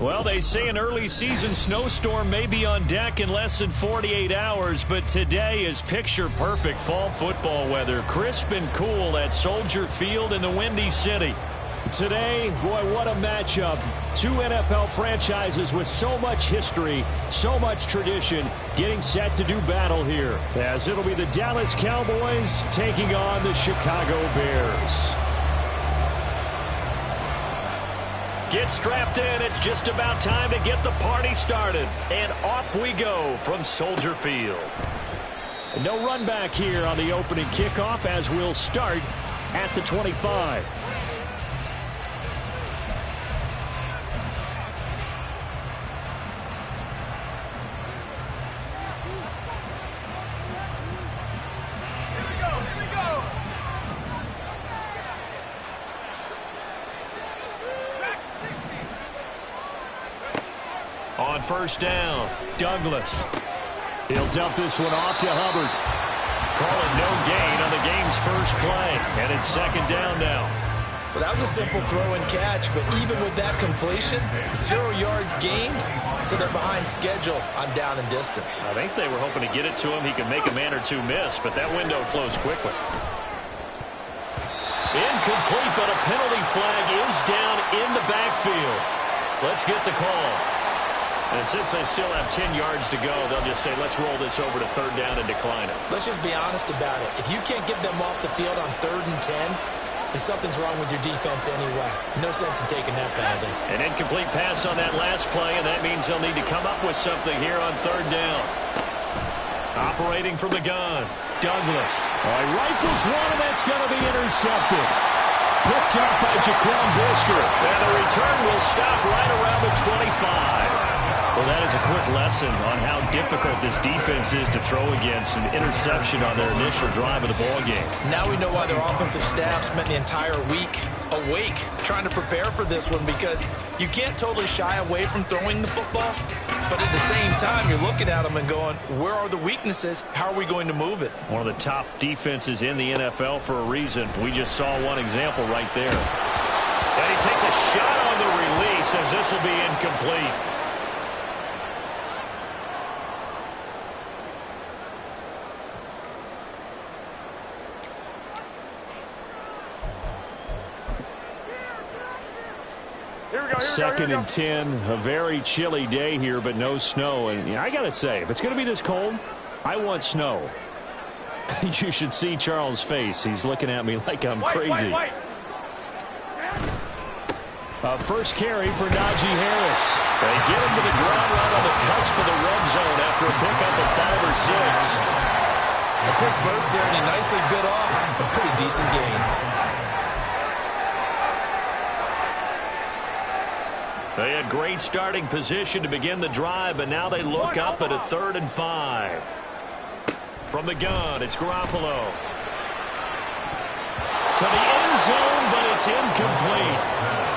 Well, they say an early season snowstorm may be on deck in less than 48 hours, but today is picture-perfect fall football weather. Crisp and cool at Soldier Field in the Windy City. Today, boy, what a matchup. Two NFL franchises with so much history, so much tradition, getting set to do battle here, as it'll be the Dallas Cowboys taking on the Chicago Bears. Get strapped in. It's just about time to get the party started. And off we go from Soldier Field. No run back here on the opening kickoff as we'll start at the 25. On first down, Douglas. He'll dump this one off to Hubbard. Call it no gain on the game's first play. And it's second down now. Well, that was a simple throw and catch, but even with that completion, 0 yards gained, so they're behind schedule on down and distance. I think they were hoping to get it to him. He could make a man or two miss, but that window closed quickly. Incomplete, but a penalty flag is down in the backfield. Let's get the call. And since they still have 10 yards to go, they'll just say, let's roll this over to third down and decline it. Let's just be honest about it. If you can't get them off the field on 3rd and 10, then something's wrong with your defense anyway. No sense in taking that penalty. An incomplete pass on that last play, and that means they'll need to come up with something here on third down. Operating from the gun, Douglas. He rifles one, and that's going to be intercepted. Picked up by Jaquan Brisker. And the return will stop right around the 25. Well, that is a quick lesson on how difficult this defense is to throw against. An interception on their initial drive of the ballgame. Now we know why their offensive staff spent the entire week awake trying to prepare for this one, because you can't totally shy away from throwing the football, but at the same time, you're looking at them and going, where are the weaknesses? How are we going to move it? One of the top defenses in the NFL for a reason. We just saw one example right there. And he takes a shot on the release as this will be incomplete. Second and 10, a very chilly day here, but no snow. And I got to say, if it's going to be this cold, I want snow. You should see Charles' face. He's looking at me like I'm crazy. First carry for Najee Harris. They get him to the ground right on the cusp of the red zone after a pickup of 5 or 6. A quick burst there, and he nicely bit off a pretty decent gain. They had great starting position to begin the drive, but now they look up at a 3rd and 5. From the gun, it's Garoppolo. To the end zone, but it's incomplete.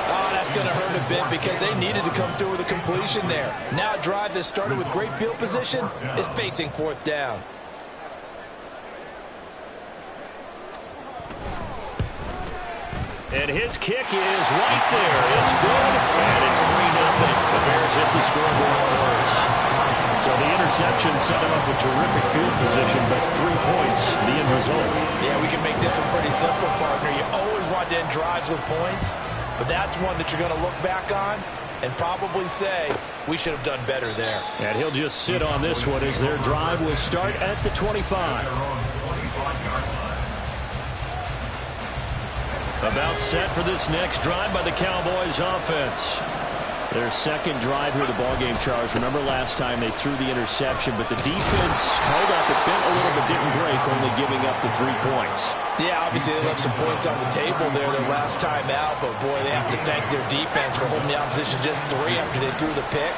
Oh, that's going to hurt a bit because they needed to come through with a completion there. Now a drive that started with great field position is facing 4th down. And his kick is right there. It's good, and it's 3-0. The Bears hit the scoreboard first. So the interception set him up with terrific field position, but 3 points, the end result. Yeah, we can make this one pretty simple, partner. You always want to end drives with points, but that's one that you're going to look back on and probably say, we should have done better there. And he'll just sit on this one as their drive will start at the 25. About set for this next drive by the Cowboys offense. Their second drive here of the ballgame, Charles. Remember last time they threw the interception, but the defense held up. It bent a little but didn't break, only giving up the 3 points. Yeah, obviously they left some points on the table there their last time out, but boy, they have to thank their defense for holding the opposition just 3 after they threw the pick.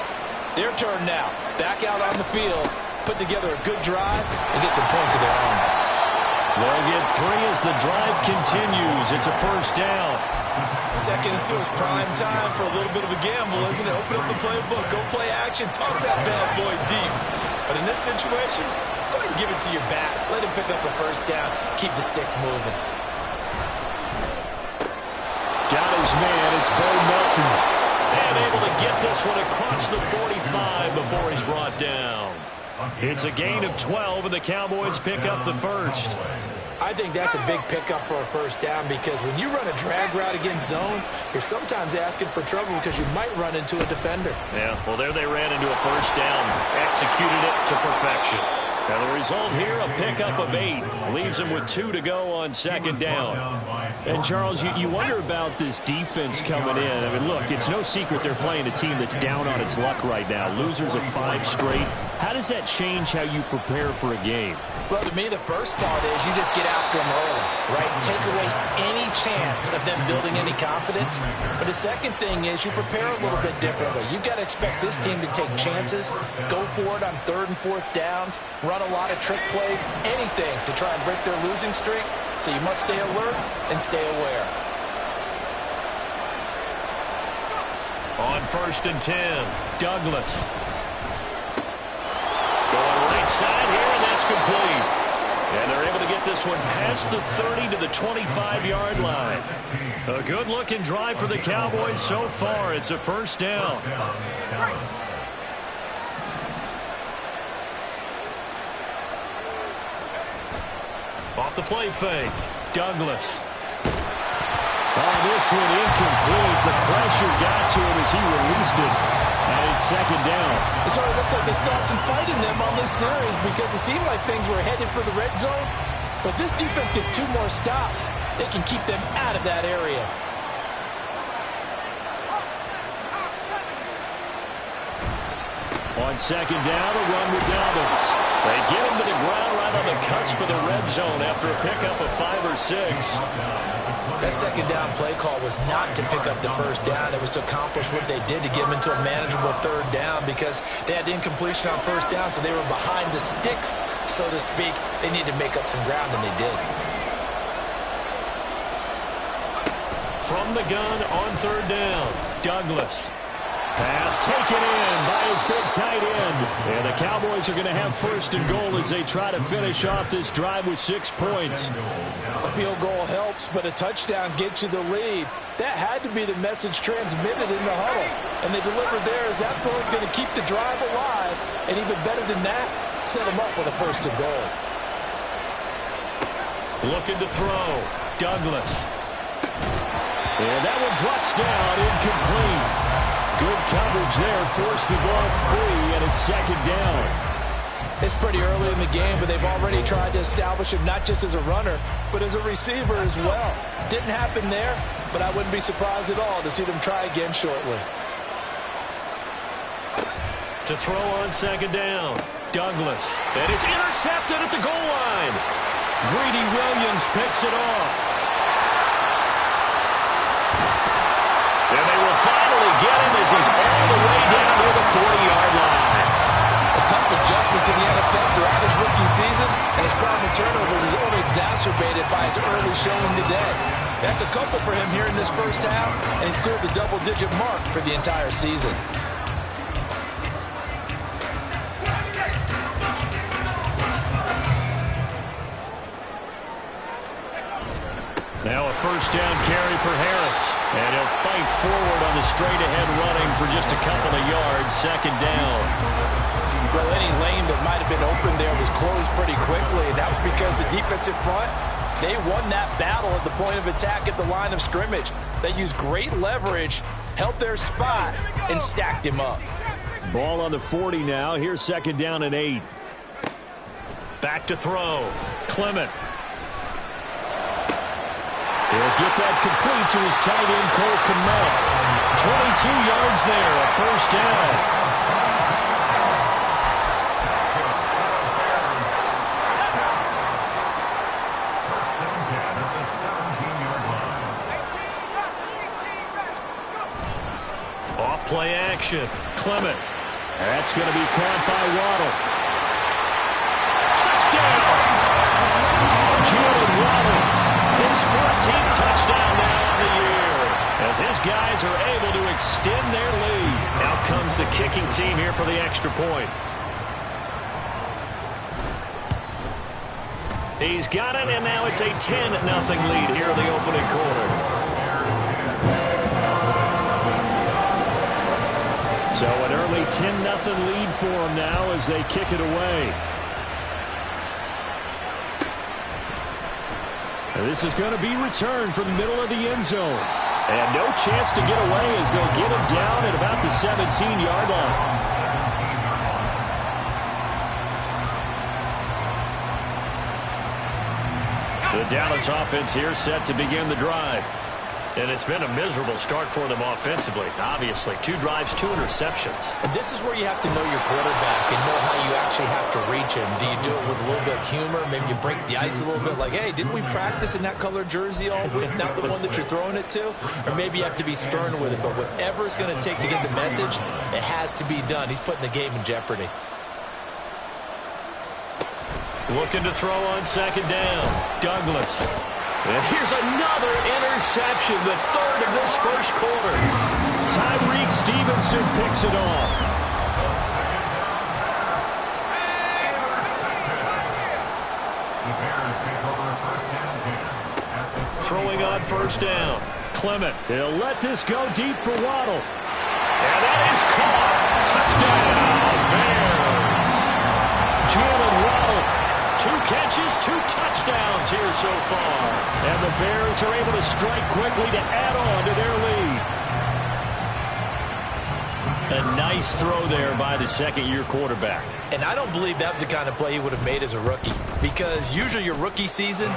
Their turn now. Back out on the field, put together a good drive, and get some points of their own. They'll get 3 as the drive continues. It's a first down. 2nd and 2 is prime time for a little bit of a gamble, isn't it? Open up the playbook, go play action, toss that bad boy deep. But in this situation, go ahead and give it to your back. Let him pick up a first down. Keep the sticks moving. Got his man. It's Bo Melton. And able to get this one across the 45 before he's brought down. It's a gain of 12, and the Cowboys pick up the first. I think that's a big pickup for a first down because when you run a drag route against zone, you're sometimes asking for trouble because you might run into a defender. Yeah, well, there they ran into a first down. Executed it to perfection. And the result here, a pickup of 8. Leaves them with 2 to go on 2nd down. And, Charles, you wonder about this defense coming in. I mean, look, it's no secret they're playing a team that's down on its luck right now. Losers of 5 straight. How does that change how you prepare for a game? Well, to me, the first thought is you just get after them early, right? Take away any chance of them building any confidence. But the second thing is you prepare a little bit differently. You've got to expect this team to take chances, go for it on 3rd and 4th downs, run a lot of trick plays, anything to try and break their losing streak. So you must stay alert and stay aware. On 1st and 10, Douglas. Going right side here, and that's complete. And they're able to get this one past the 30 to the 25-yard line. A good-looking drive for the Cowboys so far. It's a first down. Off the play fake, Douglas. Oh, this one incomplete. The pressure got to him as he released it. And it's 2nd down. It sort of looks like they still have some fight in them on this series because it seemed like things were headed for the red zone. But this defense gets 2 more stops. They can keep them out of that area. On 2nd down, a run with Dobbins. They get him to the ground right on the cusp of the red zone after a pickup of 5 or 6. That 2nd down play call was not to pick up the first down. It was to accomplish what they did to get them into a manageable 3rd down because they had incompletion on 1st down, so they were behind the sticks, so to speak. They needed to make up some ground, and they did. From the gun on 3rd down, Douglas. Pass taken in by his big tight end. And the Cowboys are going to have 1st and goal as they try to finish off this drive with 6 points. A field goal helps, but a touchdown gets you the lead. That had to be the message transmitted in the huddle. And they delivered there as that throw is going to keep the drive alive. And even better than that, set them up with a 1st and goal. Looking to throw, Douglas. And that one drops down, incomplete. Good coverage there, forced the ball free, and it's 2nd down. It's pretty early in the game, but they've already tried to establish him not just as a runner, but as a receiver as well. Didn't happen there, but I wouldn't be surprised at all to see them try again shortly. To throw on 2nd down, Douglas. And it's intercepted at the goal line. Greedy Williams picks it off. And they will finally get him as he's all the way down to the 40-yard line. A tough adjustment to the NFL throughout his rookie season, and his problem with turnovers is only exacerbated by his early showing today. That's a couple for him here in this first half, and he's cleared the double-digit mark for the entire season. Now a first down carry for Harris. And he'll fight forward on the straight-ahead running for just a couple of yards. 2nd down. Well, any lane that might have been open there was closed pretty quickly, and that was because the defensive front, they won that battle at the point of attack at the line of scrimmage. They used great leverage, held their spot, and stacked him up. Ball on the 40 now. Here's second down and 8. Back to throw. Clement. He'll get that complete to his tight end, Cole Kmet. 22 yards there, a first down. Play action. Clement. That's going to be caught by Waddle. Touchdown! Jalen Waddle. His 14th touchdown now on the year. As his guys are able to extend their lead. Out comes the kicking team here for the extra point. He's got it, and now it's a 10-0 lead here in the opening quarter. So an early 10-0 lead for them now as they kick it away. And this is going to be returned from the middle of the end zone. And no chance to get away as they'll get him down at about the 17-yard line. The Dallas offense here set to begin the drive. And it's been a miserable start for them offensively. Obviously, 2 drives, 2 interceptions. And this is where you have to know your quarterback and know how you actually have to reach him. Do you do it with a little bit of humor? Maybe you break the ice a little bit like, hey, didn't we practice in that color jersey all week? Not the one that you're throwing it to? Or maybe you have to be stern with it. But whatever it's going to take to get the message, it has to be done. He's putting the game in jeopardy. Looking to throw on second down. Douglas. And here's another interception, the third of this first quarter. Tyreek Stevenson picks it off. Throwing on first down. Clement. They'll let this go deep for Waddle. And that is caught. Touchdown, Bears. Jalen Waddle. 2 catches, 2 touchdowns here so far. And the Bears are able to strike quickly to add on to their lead. A nice throw there by the second-year quarterback. And I don't believe that was the kind of play he would have made as a rookie. Because usually your rookie season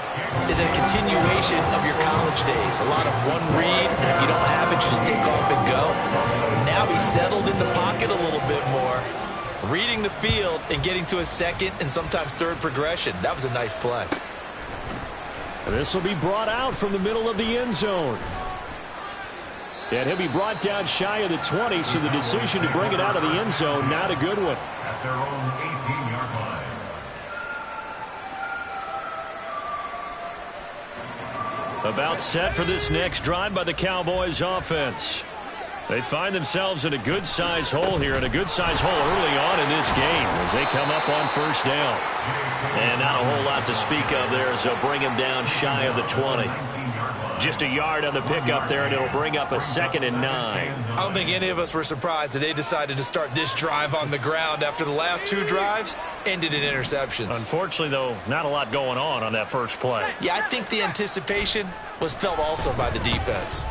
is a continuation of your college days. A lot of one read, and if you don't have it, you just take off and go. Now he's settled in the pocket a little bit more. Reading the field and getting to a second and sometimes third progression. That was a nice play. This will be brought out from the middle of the end zone. And he'll be brought down shy of the 20, so the decision to bring it out of the end zone, not a good one. At their own 18-yard line. About set for this next drive by the Cowboys offense. They find themselves in a good-sized hole here, and a good-sized hole early on in this game as they come up on first down. And not a whole lot to speak of there as they'll bring him down shy of the 20. Just a yard on the pickup there, and it'll bring up a 2nd and 9. I don't think any of us were surprised that they decided to start this drive on the ground after the last 2 drives ended in interceptions. Unfortunately, though, not a lot going on that first play. Yeah, I think the anticipation was felt also by the defense.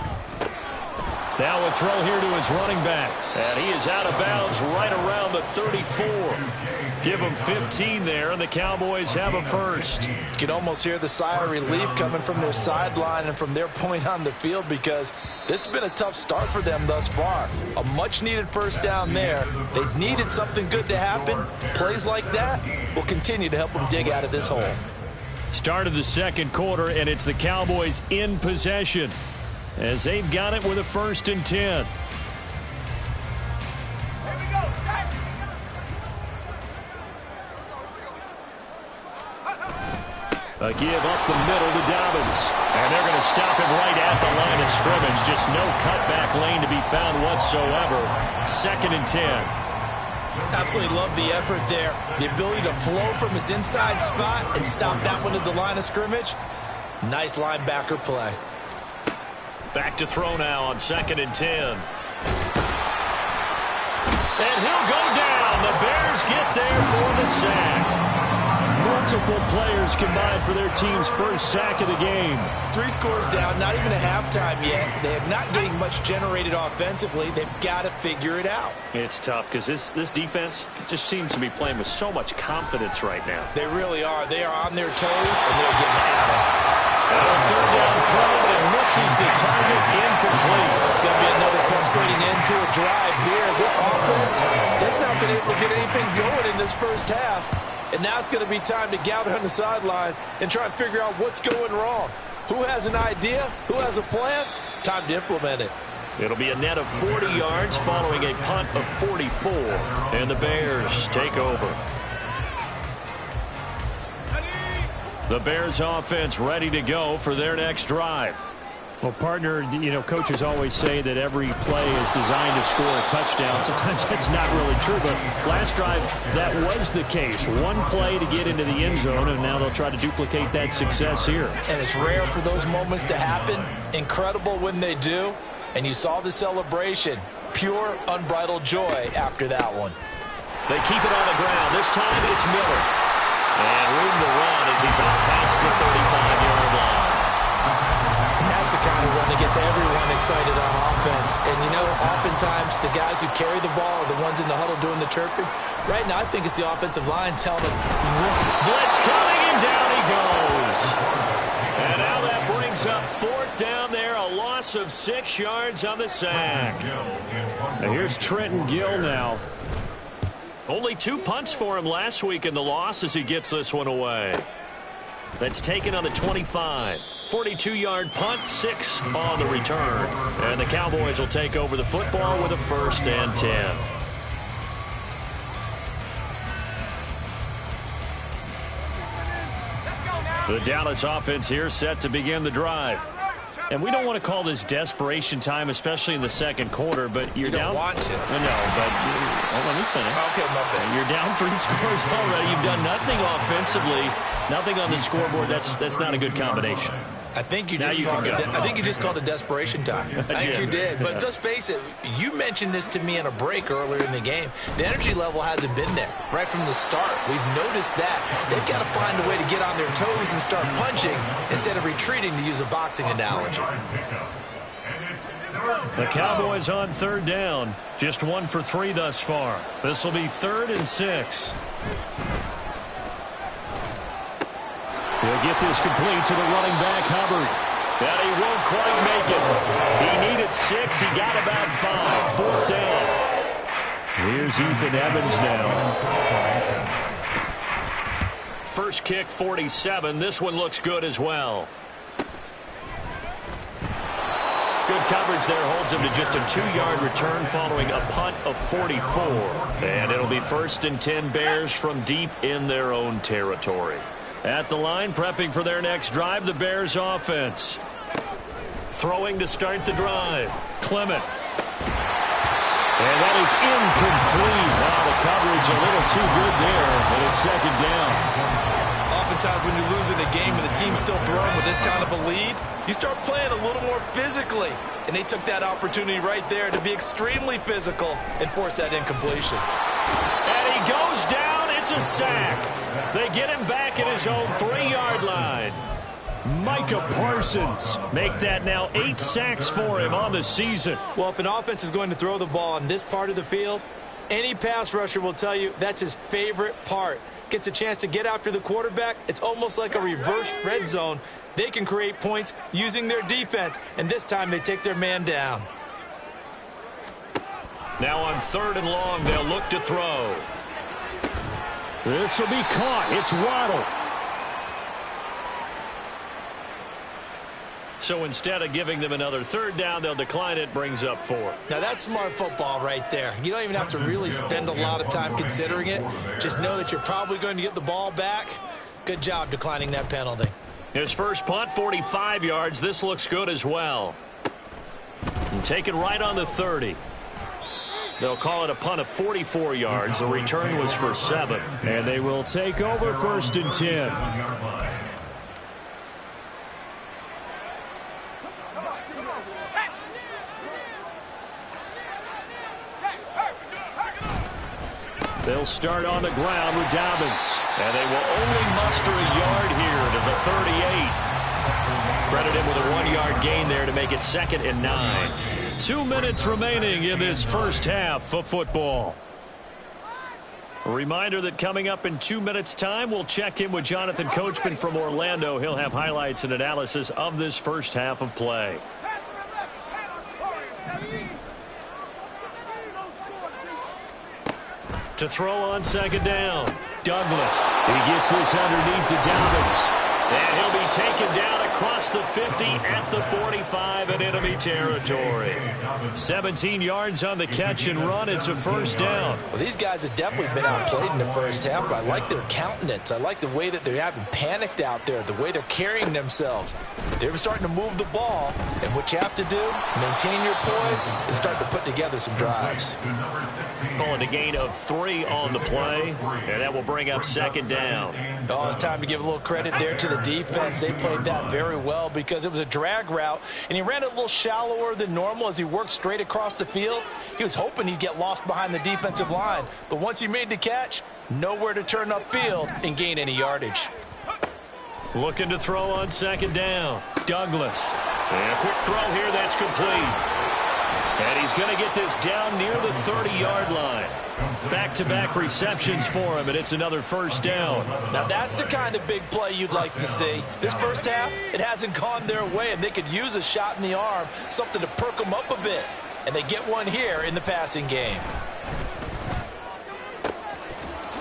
Now a throw here to his running back. And he is out of bounds right around the 34. Give him 15 there, and the Cowboys have a first. You can almost hear the sigh of relief coming from their sideline and from their point on the field because this has been a tough start for them thus far. A much-needed first down there. They've needed something good to happen. Plays like that will continue to help them dig out of this hole. Start of the second quarter, and it's the Cowboys in possession as they've got it with a 1st and 10. A give up the middle to Dobbins. And they're going to stop him right at the line of scrimmage. Just no cutback lane to be found whatsoever. 2nd and 10. Absolutely love the effort there. The ability to flow from his inside spot and stop that one at the line of scrimmage. Nice linebacker play. Back to throw now on 2nd and 10. And he'll go down. The Bears get there for the sack. Multiple players combined for their team's first sack of the game. 3 scores down, not even a halftime yet. They are not getting much generated offensively. They've got to figure it out. It's tough because this defense just seems to be playing with so much confidence right now. They really are. They are on their toes, and they're getting at it. Third down throw, and misses the target, incomplete. It's going to be another frustrating end to a drive here. This offense, they've not been able to get anything going in this first half. And now it's going to be time to gather on the sidelines and try and figure out what's going wrong. Who has an idea? Who has a plan? Time to implement it. It'll be a net of 40 yards following a punt of 44. And the Bears take over. The Bears offense ready to go for their next drive. Well, partner, coaches always say that every play is designed to score a touchdown. Sometimes that's not really true, but last drive, that was the case. One play to get into the end zone, and now they'll try to duplicate that success here. And it's rare for those moments to happen. Incredible when they do. And you saw the celebration. Pure, unbridled joy after that one. They keep it on the ground. This time it's Miller. And room to run as he's on past the 35-yard line. And that's the kind of run that gets everyone excited on offense. And, oftentimes the guys who carry the ball are the ones in the huddle doing the chirping. Right now, I think it's the offensive line telling them, blitz coming, and down he goes. And now that brings up 4th down there, a loss of 6 yards on the sack. Now here's Trenton Gill now. Only 2 punts for him last week in the loss as he gets this one away. That's taken on the 25. 42-yard punt, 6 on the return. And the Cowboys will take over the football with a 1st and 10. The Dallas offense here set to begin the drive. And we don't want to call this desperation time, especially in the second quarter, but you're down. You don't want to. No, but let me finish. Okay, my bad. You're down 3 scores already. You've done nothing offensively, nothing on the scoreboard. That's not a good combination. I think you just called it desperation time. I think you did. But let's face it, you mentioned this to me in a break earlier in the game. The energy level hasn't been there right from the start. We've noticed that. They've got to find a way to get on their toes and start punching instead of retreating, to use a boxing analogy. The Cowboys on 3rd down. Just 1 for 3 thus far. This will be 3rd and 6. He'll get this complete to the running back, Hubbard. And he won't quite make it. He needed 6. He got about 5. 4th down. Here's Ethan Evans now. First kick, 47. This one looks good as well. Good coverage there holds him to just a 2-yard return following a punt of 44. And it'll be 1st and 10 Bears from deep in their own territory. At the line, prepping for their next drive, the Bears offense. Throwing to start the drive. Clement. And that is incomplete. Wow, the coverage a little too good there, and it's 2nd down. Oftentimes when you're losing a game and the team's still throwing with this kind of a lead, you start playing a little more physically. And they took that opportunity right there to be extremely physical and force that incompletion. And he goes down. It's a sack. They get him back at his own 3-yard line. Micah Parsons make that now 8 sacks for him on the season. Well, if an offense is going to throw the ball on this part of the field, any pass rusher will tell you that's his favorite part. Gets a chance to get after the quarterback. It's almost like a reverse red zone. They can create points using their defense, and this time they take their man down. Now on 3rd and long, they'll look to throw. This will be caught. It's Waddle. So instead of giving them another 3rd down, they'll decline it, brings up 4. Now that's smart football right there. You don't even have to really spend a lot of time considering it. Just know that you're probably going to get the ball back. Good job declining that penalty. His first punt, 45 yards. This looks good as well. And taken right on the 30. They'll call it a punt of 44 yards. The return was for 7. And they will take over 1st and 10. They'll start on the ground with Dobbins. And they will only muster a yard here to the 38. Credit him with a 1-yard gain there to make it 2nd and 9. 2 minutes remaining in this first half of football. A reminder that coming up in 2 minutes' time, we'll check in with Jonathan Coachman from Orlando. He'll have highlights and analysis of this first half of play. To throw on 2nd down, Douglas. He gets this underneath to Dobbins. And he'll be taken down across the 50 at the 45 in enemy territory. 17 yards on the catch and run. It's a first down. Well, these guys have definitely been outplayed in the first half, but I like their countenance. I like the way that they haven't panicked out there, the way they're carrying themselves. They're starting to move the ball, and what you have to do, maintain your poise and start to put together some drives. Calling a gain of 3 on the play, and that will bring up 2nd down. Oh, it's time to give a little credit there to the defense. They played that very well because it was a drag route, and he ran it a little shallower than normal as he worked straight across the field. He was hoping he'd get lost behind the defensive line, but once he made the catch, nowhere to turn upfield and gain any yardage. Looking to throw on 2nd down, Douglas. And a quick throw here that's complete. And he's going to get this down near the 30-yard line. Back-to-back receptions for him, and it's another first down. Now, that's the kind of big play you'd like to see. This first half, it hasn't gone their way, and they could use a shot in the arm, something to perk them up a bit. And they get one here in the passing game.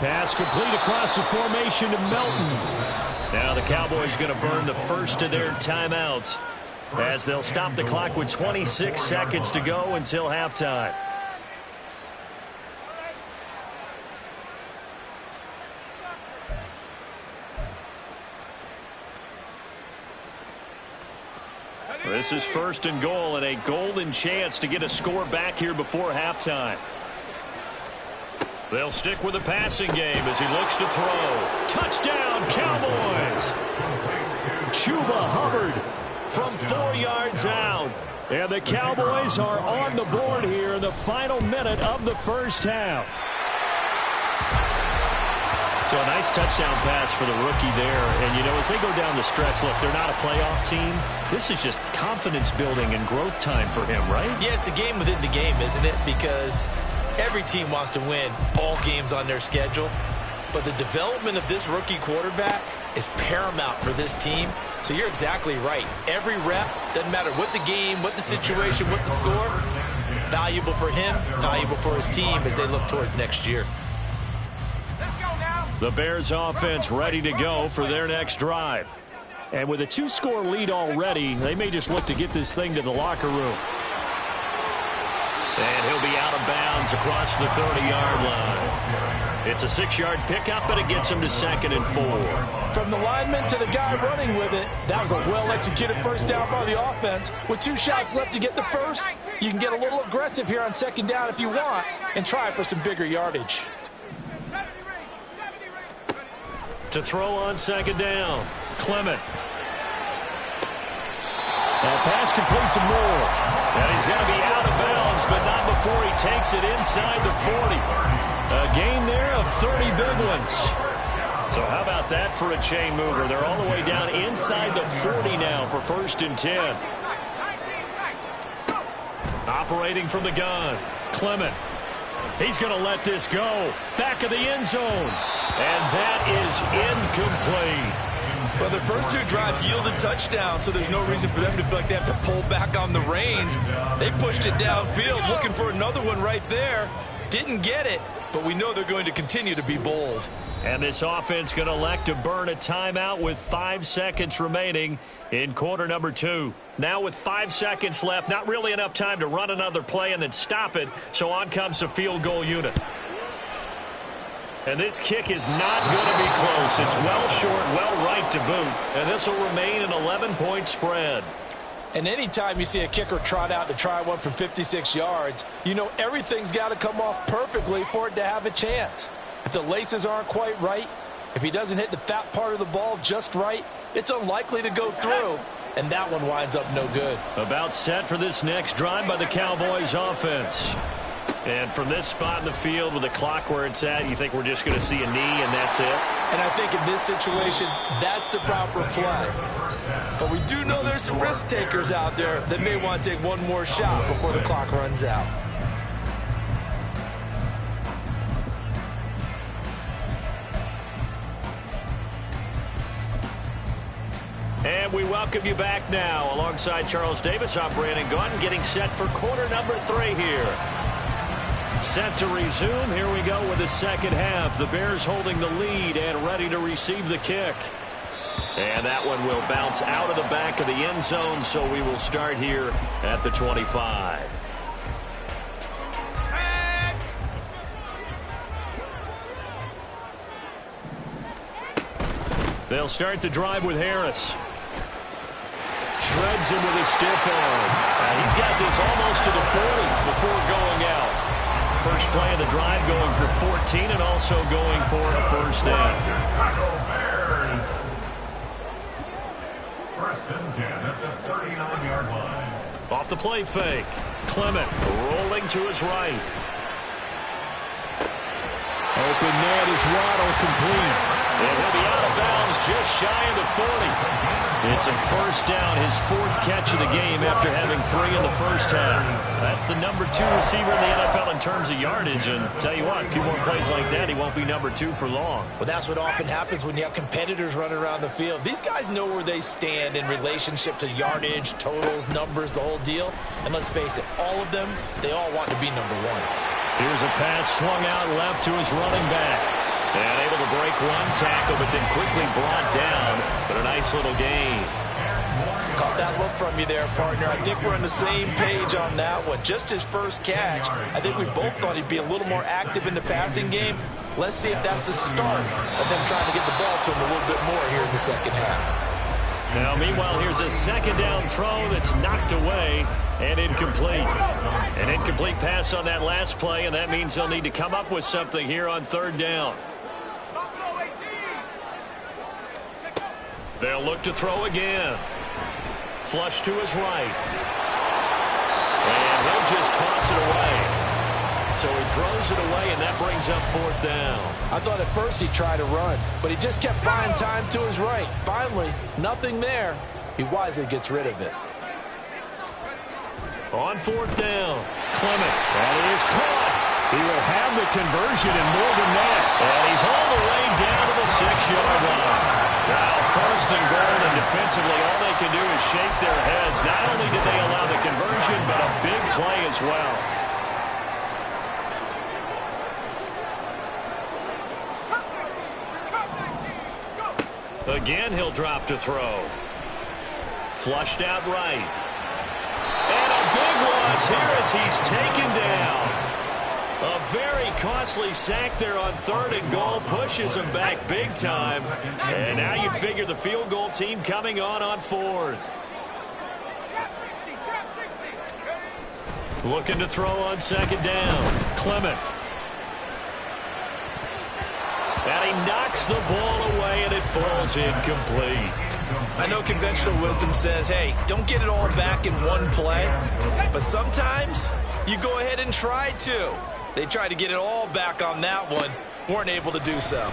Pass complete across the formation to Melton. Now the Cowboys going to burn the first of their timeouts as they'll stop the clock with 26 seconds to go until halftime. This is 1st and goal and a golden chance to get a score back here before halftime. They'll stick with the passing game as he looks to throw. Touchdown, Cowboys! Chuba Hubbard from 4 yards out. And the Cowboys are on the board here in the final minute of the first half. So a nice touchdown pass for the rookie there. And, you know, as they go down the stretch, look, they're not a playoff team. This is just confidence building and growth time for him, right? Yeah, it's a game within the game, isn't it? Because every team wants to win all games on their schedule. But the development of this rookie quarterback is paramount for this team. So you're exactly right. Every rep, doesn't matter what the game, what the situation, what the score, valuable for him, valuable for his team as they look towards next year. The Bears offense ready to go for their next drive. And with a 2-score lead already, they may just look to get this thing to the locker room. And he'll be out of bounds across the 30-yard line. It's a 6-yard pickup, but it gets him to 2nd and 4. From the lineman to the guy running with it, that was a well-executed first down by the offense. With 2 shots left to get the first, you can get a little aggressive here on 2nd down if you want and try for some bigger yardage. To throw on 2nd down, Clement. That pass complete to Moore. And he's going to be out of bounds, but not before he takes it inside the 40. A gain there of 30 big ones. So how about that for a chain mover? They're all the way down inside the 40 now for 1st and 10. Operating from the gun, Clement. He's going to let this go. Back of the end zone. And that is incomplete. Well, the first 2 drives yielded touchdowns, so there's no reason for them to feel like they have to pull back on the reins. They pushed it downfield, looking for another one right there. Didn't get it, but we know they're going to continue to be bold. And this offense going to elect to burn a timeout with 5 seconds remaining in quarter number 2. Now with 5 seconds left, not really enough time to run another play and then stop it, so on comes the field goal unit. And this kick is not going to be close. It's well short, well right to boot. And this will remain an 11-point spread. And anytime you see a kicker trot out to try one from 56 yards, you know everything's got to come off perfectly for it to have a chance. If the laces aren't quite right, if he doesn't hit the fat part of the ball just right, it's unlikely to go through. And that one winds up no good. About set for this next drive by the Cowboys offense. And from this spot in the field with the clock where it's at, you think we're just going to see a knee and that's it? And I think in this situation, that's the proper play. But we do know there's some risk takers out there that may want to take one more shot before the clock runs out. And we welcome you back now. Alongside Charles Davis, I'm Brandon Gaudin, getting set for quarter number 3 here. Set to resume. Here we go with the second half. The Bears holding the lead and ready to receive the kick. And that one will bounce out of the back of the end zone, so we will start here at the 25. They'll start the drive with Harris. Shreds him with a stiff arm. He's got this almost to the 40 before going out. First play of the drive going for 14 and also going for a first down. First and 10 at the 39-yard line. Off the play fake. Clement rolling to his right. Open net is Waddle, complete. And he'll be out of bounds just shy of the 40. It's a first down, his 4th catch of the game after having 3 in the first half. That's the number 2 receiver in the NFL in terms of yardage. And tell you what, a few more plays like that, he won't be number 2 for long. Well, that's what often happens when you have competitors running around the field. These guys know where they stand in relationship to yardage, totals, numbers, the whole deal. And let's face it, all of them, they all want to be number 1. Here's a pass swung out left to his running back. And able to break one tackle, but then quickly brought down. But a nice little gain. Caught that look from you there, partner. I think we're on the same page on that one. Just his first catch. I think we both thought he'd be a little more active in the passing game. Let's see if that's the start of them trying to get the ball to him a little bit more here in the second half. Now, meanwhile, here's a second down throw that's knocked away and incomplete. An incomplete pass on that last play, and that means they'll need to come up with something here on third down. They'll look to throw again. Flush to his right. And he'll just toss it away. So he throws it away, and that brings up 4th down. I thought at first he'd try to run, but he just kept buying time to his right. Finally, nothing there. He wisely gets rid of it. On 4th down, Clement. That is caught. He will have the conversion and more than that. And he's all the way down to the 6-yard line. Now, 1st and goal, and defensively, all they can do is shake their heads. Not only did they allow the conversion, but a big play as well. Again, he'll drop to throw. Flushed out right. And a big loss here as he's taken down. A very costly sack there on 3rd and goal. Pushes him back big time. And now you'd figure the field goal team coming on 4th. Looking to throw on 2nd down. Clement. And he knocks the ball away, and it falls incomplete. I know conventional wisdom says, hey, don't get it all back in one play. But sometimes you go ahead and try to. They tried to get it all back on that one. Weren't able to do so.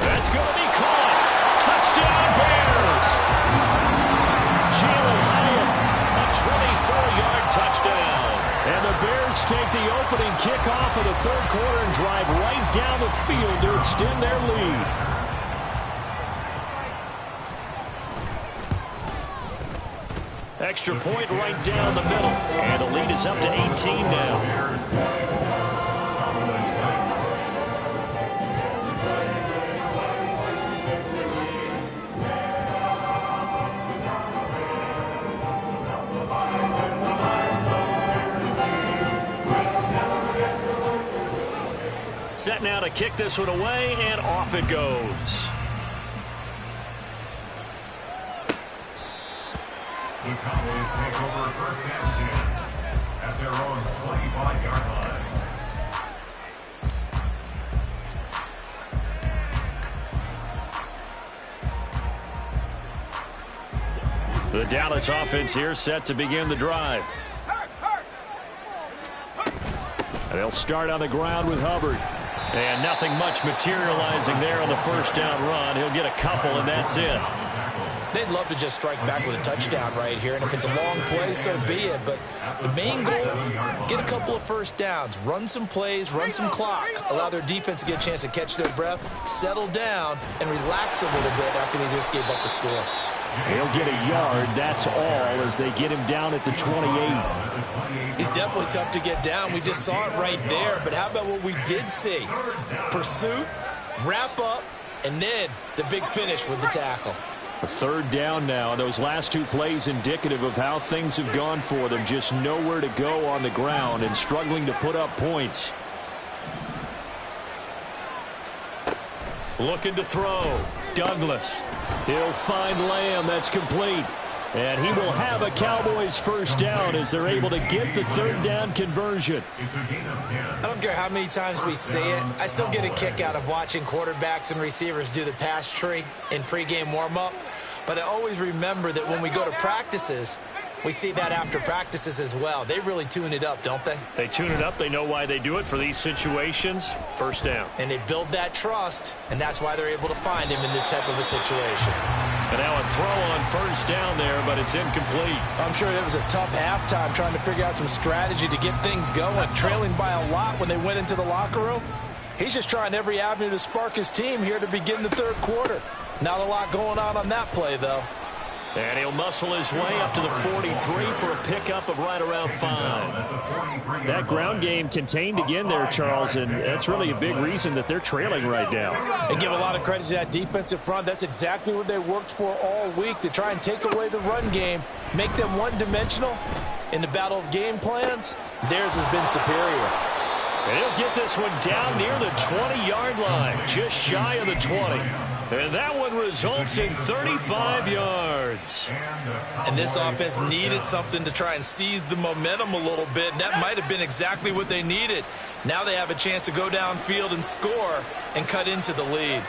That's going to be caught. Touchdown, Bears. Jalen Hyatt, a 24-yard touchdown. And the Bears take the opening kickoff of the 3rd quarter and drive right down the field to extend their lead. Extra point right down the middle. And the lead is up to 18 now. Set now to kick this one away, and off it goes. The Cowboys take over 1st and 10 at their own 25-yard line. The Dallas offense here set to begin the drive. And they'll start on the ground with Hubbard. And nothing much materializing there on the first down run. He'll get a couple, and that's it. They'd love to just strike back with a touchdown right here, and if it's a long play, so be it. But the main goal, get a couple of first downs, run some plays, run some clock, allow their defense to get a chance to catch their breath, settle down, and relax a little bit after they just gave up the score. He'll get a yard, that's all, as they get him down at the 28. He's definitely tough to get down. We just saw it right there. But how about what we did see? Pursuit, wrap up, and then the big finish with the tackle. A third down now. Those last two plays indicative of how things have gone for them. Just nowhere to go on the ground and struggling to put up points. Looking to throw. Douglas. He'll find Lamb. That's complete. And he will have a Cowboys first down as they're able to get the third down conversion. I don't care how many times we see it. I still get a kick out of watching quarterbacks and receivers do the pass tree in pregame warm-up. But I always remember that when we go to practices, we see that after practices as well. They really tune it up, don't they? They tune it up. They know why they do it for these situations. First down. And they build that trust, and that's why they're able to find him in this type of a situation. And now a throw on first down there, but it's incomplete. I'm sure it was a tough halftime trying to figure out some strategy to get things going, trailing by a lot when they went into the locker room. He's just trying every avenue to spark his team here to begin the third quarter. Not a lot going on that play, though. And he'll muscle his way up to the 43 for a pickup of right around 5. That ground game contained again there, Charles, and that's really a big reason that they're trailing right now. And give a lot of credit to that defensive front. That's exactly what they worked for all week, to try and take away the run game, make them one-dimensional. In the battle of game plans, theirs has been superior. And he'll get this one down near the 20-yard line, just shy of the 20. And that one results in 35 yards. And this offense needed something to try and seize the momentum a little bit, and that might have been exactly what they needed. Now they have a chance to go downfield and score and cut into the lead.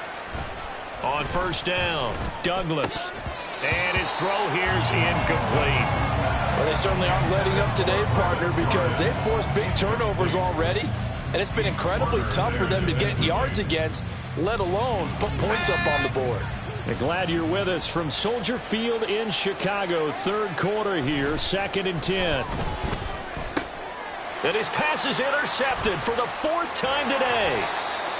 On first down, Douglas. And his throw here's incomplete. Well, they certainly aren't letting up today, partner, because they've forced big turnovers already. And it's been incredibly tough for them to get yards against, let alone put points up on the board. And glad you're with us from Soldier Field in Chicago. Third quarter here, 2nd and 10. And his pass is intercepted for the 4th time today.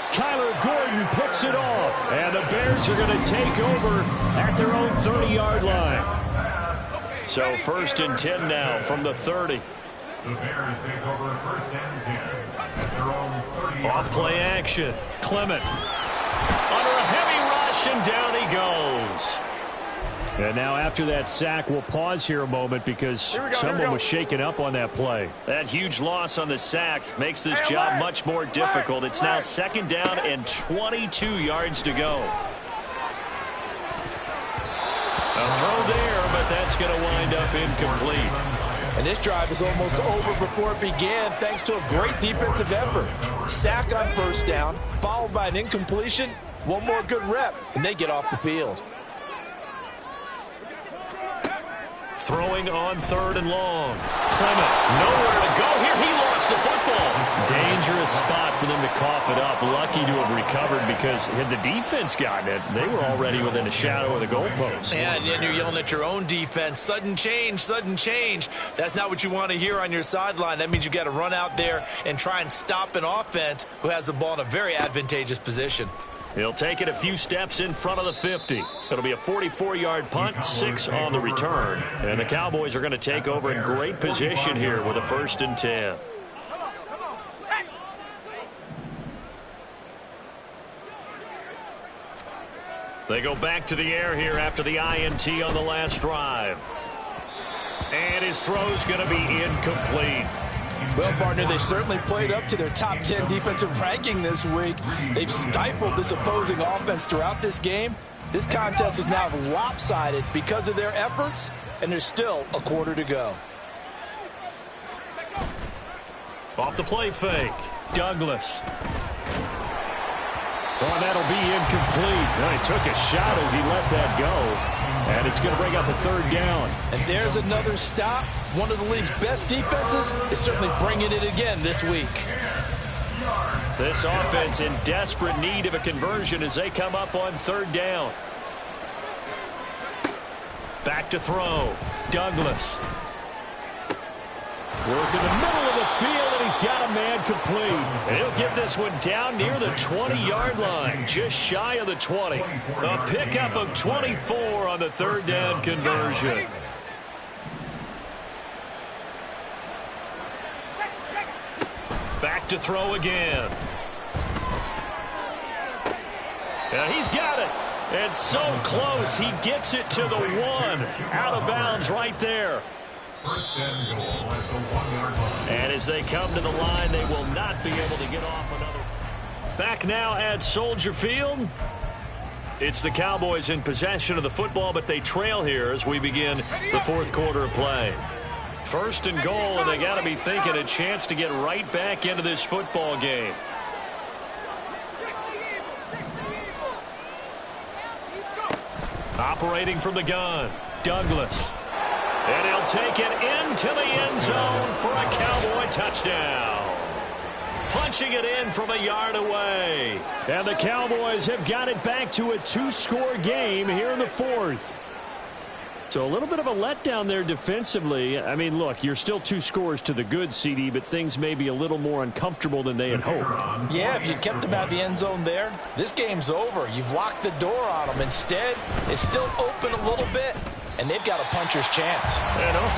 Kyler Gordon picks it off. And the Bears are going to take over at their own 30-yard line. So 1st and 10 now from the 30. The Bears take over 1st and 10 at their own 30. Off play action. Clement. Under a heavy rush, and down he goes. And now after that sack, we'll pause here a moment because someone was shaken up on that play. That huge loss on the sack makes this job much more difficult. It's now 2nd down and 22 yards to go. A throw there, but that's going to wind up incomplete. And this drive is almost over before it began, thanks to a great defensive effort. Sack on first down, followed by an incompletion. One more good rep, and they get off the field. Throwing on 3rd and long. Clement, nowhere to go here. He lost the football. Dangerous spot for them to cough it up. Lucky to have recovered, because had the defense gotten it, they were already within a shadow of the goalpost. Yeah, and then you're yelling at your own defense. Sudden change, sudden change. That's not what you want to hear on your sideline. That means you got to run out there and try and stop an offense who has the ball in a very advantageous position. He'll take it a few steps in front of the 50. It'll be a 44-yard punt, 6 on the return. And the Cowboys are going to take over in great position here with a 1st and 10. They go back to the air here after the INT on the last drive. And his throw's going to be incomplete. Well, partner, they've certainly played up to their top 10 defensive ranking this week. They've stifled this opposing offense throughout this game. This contest is now lopsided because of their efforts, and there's still a quarter to go. Off the play fake, Douglas. Well, that'll be incomplete. Well, he took a shot as he let that go. And it's going to bring up a 3rd down. And there's another stop. One of the league's best defenses is certainly bringing it again this week. This offense in desperate need of a conversion as they come up on third down. Back to throw. Douglas. Work in the middle of the field, and he's got a man complete. And he'll get this one down near the 20-yard line, just shy of the 20. A pickup of 24 on the third down conversion. Back to throw again. And he's got it. And so close, he gets it to the 1. Out of bounds right there. First and goal at the 1-yard line. And as they come to the line, they will not be able to get off another. Back now at Soldier Field. It's the Cowboys in possession of the football, but they trail here as we begin the fourth quarter of play. First and goal, and they got to be thinking a chance to get right back into this football game. Operating from the gun, Douglas. And he'll take it into the end zone for a Cowboy touchdown. Punching it in from a yard away. And the Cowboys have got it back to a 2-score game here in the fourth. So a little bit of a letdown there defensively. I mean, look, you're still 2 scores to the good, CD, but things may be a little more uncomfortable than they had hoped. Yeah, if you kept them out of the end zone there, this game's over. You've locked the door on them. Instead, it's still open a little bit, and they've got a puncher's chance. You know,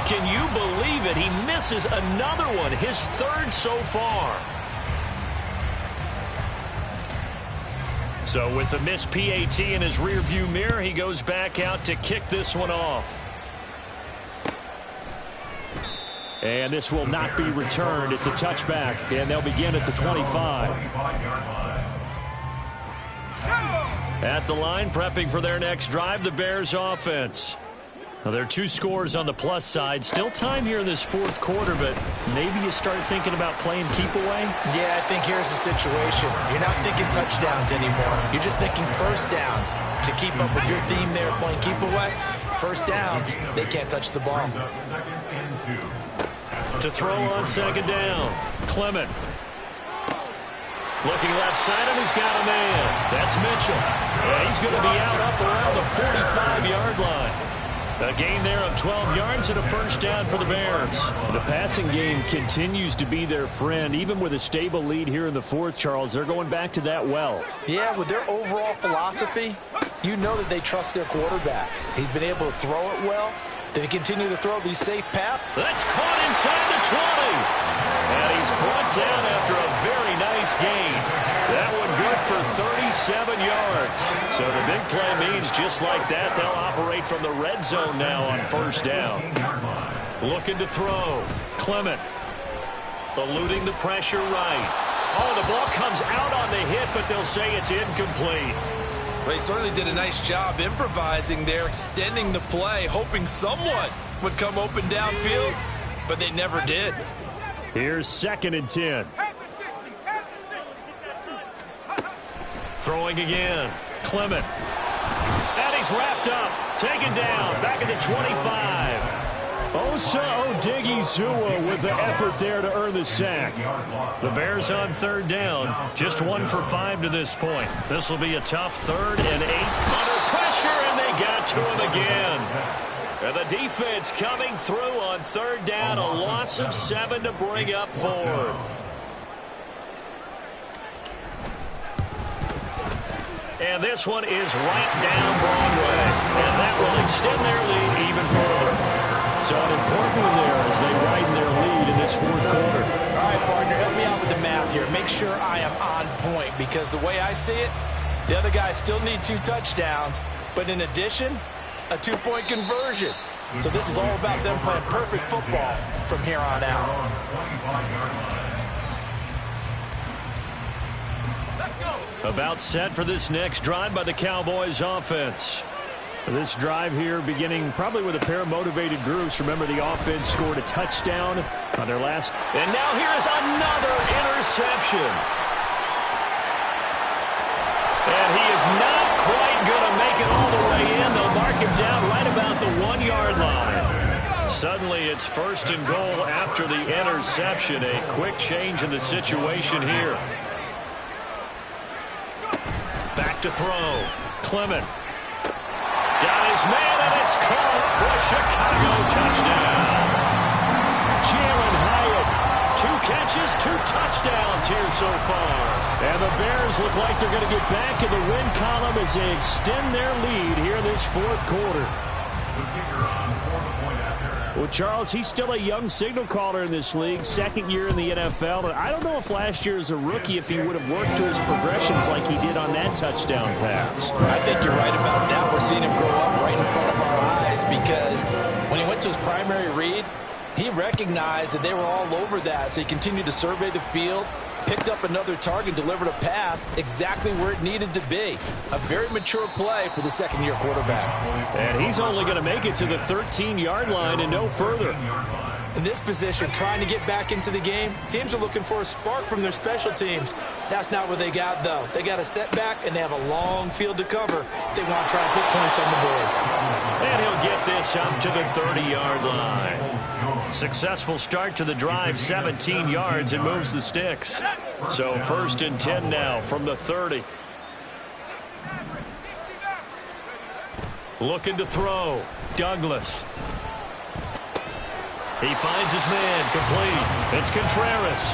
can you believe it? He misses another one, his third so far. So with the missed PAT in his rearview mirror, he goes back out to kick this one off. And this will not be returned. It's a touchback, and they'll begin at the 25. At the line, prepping for their next drive, the Bears offense. Now, there are 2 scores on the plus side. Still time here in this fourth quarter, but maybe you start thinking about playing keep away? Yeah, I think here's the situation. You're not thinking touchdowns anymore. You're just thinking first downs. To keep up with your theme there, playing keep away, first downs, they can't touch the ball. To throw on second down, Clement. Looking left side, and he's got a man. That's Mitchell. And he's going to be out up around the 45-yard line. A gain there of 12 yards and a first down for the Bears. The passing game continues to be their friend. Even with a stable lead here in the fourth, Charles, they're going back to that well. Yeah, with their overall philosophy, you know that they trust their quarterback. He's been able to throw it well. They continue to throw these safe paths. That's caught inside the 20. And he's brought down after a very nice gain. That one good for 37 yards. So the big play means just like that, they'll operate from the red zone now on first down. Looking to throw. Clement. Eluding the pressure right. Oh, the ball comes out on the hit, but they'll say it's incomplete. They certainly did a nice job improvising there, extending the play, hoping someone would come open downfield, but they never did. Here's 2nd and 10. Throwing again. Clement. And he's wrapped up. Taken down. Back at the 25. Osa Odighizuwa with the effort there to earn the sack. The Bears on third down. Just 1 for 5 to this point. This will be a tough 3rd and 8. Under pressure, and they got to him again. And the defense coming through on third down. A loss of 7 to bring up 4th. And this one is right down Broadway. And that will extend their lead even further. So an important one there as they widen their lead in this fourth quarter. All right, partner, help me out with the math here. Make sure I am on point, because the way I see it, the other guys still need 2 touchdowns, but in addition, a 2-point conversion. So this is all about them playing perfect football from here on out. About set for this next drive by the Cowboys offense. This drive here beginning probably with a pair of motivated groups. Remember, the offense scored a touchdown on their last. And now here's another interception. And he is not quite going to make it all the way in. They'll mark him down right about the 1-yard line. Suddenly it's 1st and goal after the interception. A quick change in the situation here. Back to throw. Clement. Got his man, and it's caught for a Chicago touchdown. Jalen Hyatt. 2 catches, 2 touchdowns here so far. And the Bears look like they're going to get back in the win column as they extend their lead here in this 4th quarter. Well, Charles, he's still a young signal caller in this league, 2nd year in the NFL. And I don't know if last year as a rookie, if he would have worked to his progressions like he did on that touchdown pass. I think you're right about that. We're seeing him grow up right in front of our eyes because when he went to his primary read, he recognized that they were all over that, so he continued to survey the field, picked up another target, delivered a pass exactly where it needed to be. A very mature play for the 2nd-year quarterback. And he's only going to make it to the 13-yard line and no further. In this position, trying to get back into the game, teams are looking for a spark from their special teams. That's not what they got, though. They got a setback, and they have a long field to cover if they want to try and put points on the board. And he'll get this up to the 30-yard line. Successful start to the drive, 17 yards, and moves the sticks. So 1st and 10 now from the 30. Looking to throw. Douglas. He finds his man, complete. It's Contreras.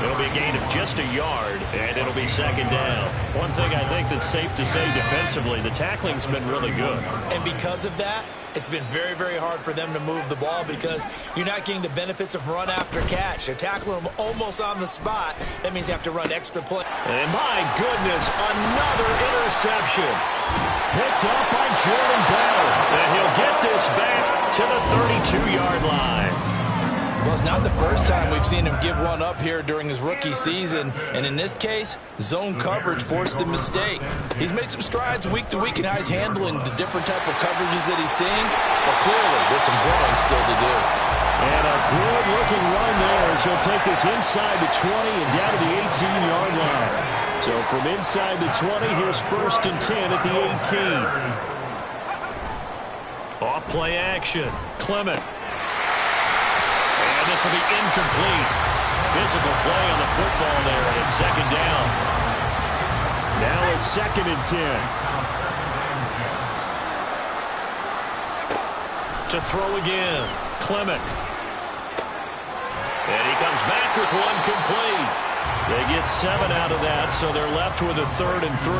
It'll be a gain of just a yard, and it'll be 2nd down. One thing I think that's safe to say defensively, the tackling's been really good. And because of that, it's been very, very hard for them to move the ball because you're not getting the benefits of run after catch. They're tackling them almost on the spot. That means you have to run extra play. And my goodness, another interception. Picked up by Jordan Battle. And he'll get this back to the 32-yard line. Well, it's not the first time we've seen him give one up here during his rookie season. And in this case, zone coverage forced the mistake. He's made some strides week to week in how he's handling the different type of coverages that he's seeing. But clearly, there's some growing still to do. And a good-looking run there as he'll take this inside the 20 and down to the 18-yard line. So from inside the 20, here's 1st and 10 at the 18. Off-play action. Clement. And this will be incomplete. Physical play on the football there, and it's 2nd down. Now it's 2nd and 10. To throw again. Clement. And he comes back with one complete. They get 7 out of that, so they're left with a 3rd and 3.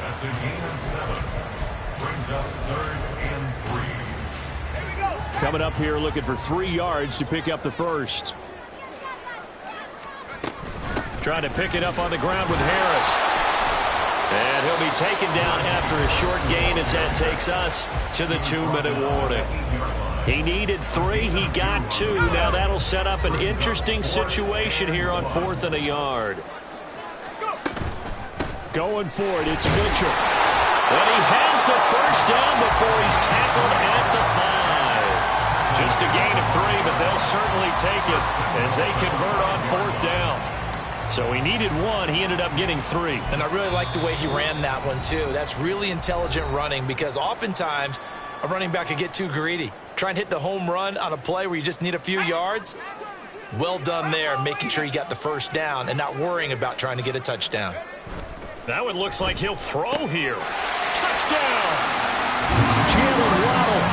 That's a gain of 7. Brings up 3rd and 3. Coming up here looking for 3 yards to pick up the first. Trying to pick it up on the ground with Harris. And he'll be taken down after a short gain as that takes us to the 2-minute warning. He needed 3. He got 2. Now that'll set up an interesting situation here on 4th and a yard. Going for it, it's Mitchell. And he has the first down before he's tackled at the 5. Just a gain of 3, but they'll certainly take it as they convert on 4th down. So he needed 1. He ended up getting 3. And I really like the way he ran that one, too. That's really intelligent running because oftentimes a running back can get too greedy. Try and hit the home run on a play where you just need a few yards. Well done there, making sure he got the first down and not worrying about trying to get a touchdown. That one looks like he'll throw here. Touchdown! Jalen Waddle.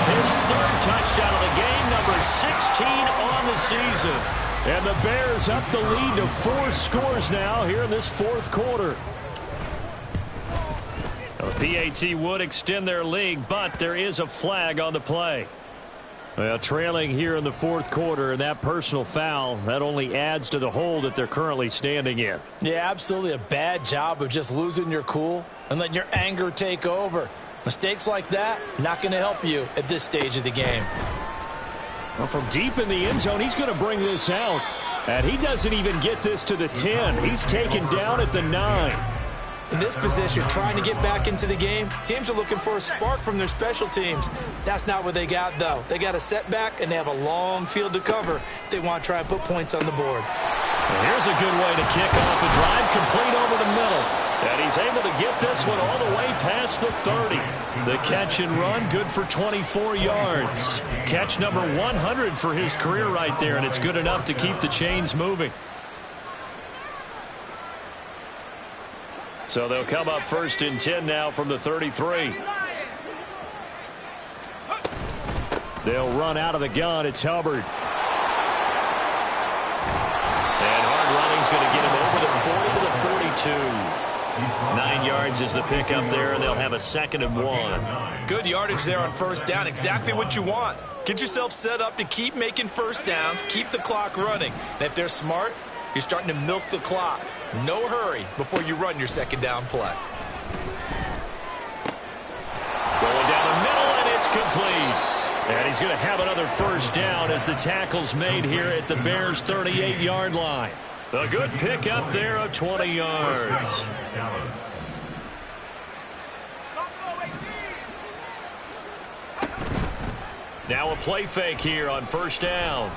His 3rd touchdown of the game, number 16 on the season. And the Bears up the lead to 4 scores now here in this 4th quarter. The PAT would extend their lead, but there is a flag on the play. Well, trailing here in the 4th quarter, and that personal foul, that only adds to the hole that they're currently standing in. Yeah, absolutely a bad job of just losing your cool and letting your anger take over. Mistakes like that, not going to help you at this stage of the game. Well, from deep in the end zone, he's going to bring this out. And he doesn't even get this to the 10. He's taken down at the 9. In this position, trying to get back into the game, teams are looking for a spark from their special teams. That's not what they got, though. They got a setback, and they have a long field to cover if they want to try and put points on the board. Well, here's a good way to kick off a drive, complete over the middle. And he's able to get this one all the way past the 30. The catch and run, good for 24 yards. Catch number 100 for his career right there, and it's good enough to keep the chains moving. So they'll come up 1st and 10 now from the 33. They'll run out of the gun. It's Hubbard. And hard running's going to get him over the 40 to the 42. 9 yards is the pickup there, and they'll have a 2nd and 1. Good yardage there on 1st down. Exactly what you want. Get yourself set up to keep making 1st downs, keep the clock running. And if they're smart, you're starting to milk the clock. No hurry before you run your 2nd down play. Going down the middle, and it's complete. And he's going to have another 1st down as the tackle's made here at the Bears' 38-yard line. A good pickup there of 20 yards. Now a play fake here on 1st down.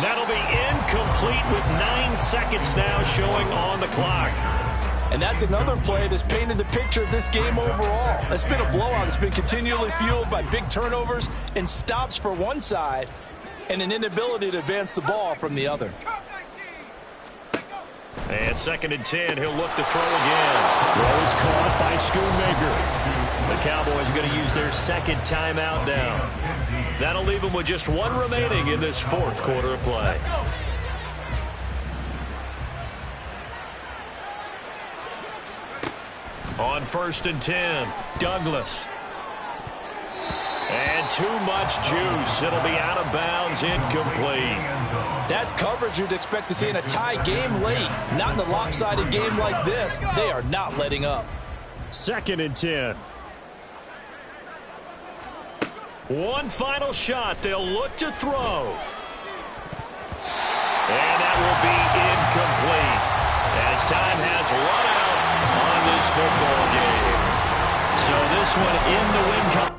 That'll be incomplete with 9 seconds now showing on the clock. And that's another play that's painted the picture of this game overall. It's been a blowout. It's been continually fueled by big turnovers and stops for one side and an inability to advance the ball from the other. And 2nd and 10, he'll look to throw again. Throw is caught by Schoonmaker. The Cowboys are going to use their 2nd timeout now. That'll leave them with just 1 remaining in this 4th quarter of play. On 1st and 10, Douglas. And too much juice. It'll be out of bounds, incomplete. That's coverage you'd expect to see in a tie game late. Not in a lopsided game like this. They are not letting up. 2nd and 10. One final shot. They'll look to throw. And that will be incomplete as time has run out on this football game. So this one in the win column.